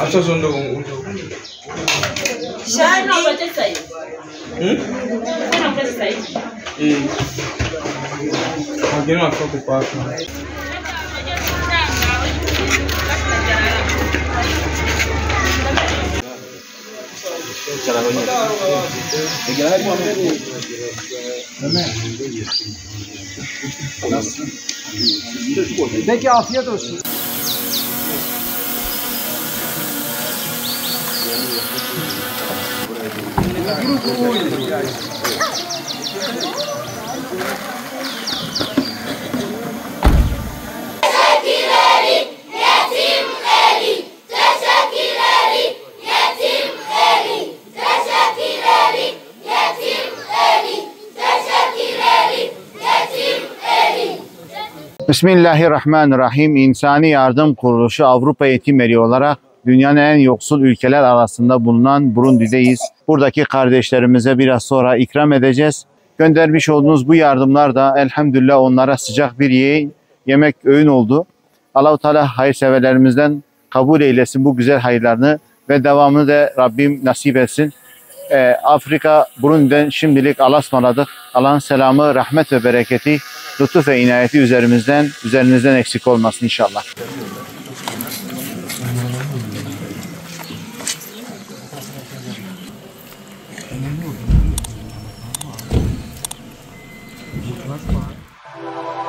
Acha zondo untuk. Shani. Alguém não foi ocupado. Peki afiyet olsun. Bismillahirrahmanirrahim. İnsani Yardım Kuruluşu Avrupa Eğitim Evi olarak dünyanın en yoksul ülkeler arasında bulunan Burundi'deyiz. Buradaki kardeşlerimize biraz sonra ikram edeceğiz. Göndermiş olduğunuz bu yardımlar da elhamdülillah onlara sıcak bir yemek öğün oldu. Allah-u Teala hayırseverlerimizden kabul eylesin bu güzel hayırlarını ve devamını da Rabbim nasip etsin. Afrika Burundi'den şimdilik Allah'a ısmarladık. Allah'ın selamı, rahmet ve bereketi, lütuf ve inayeti üzerinizden eksik olmasın inşallah. Bak.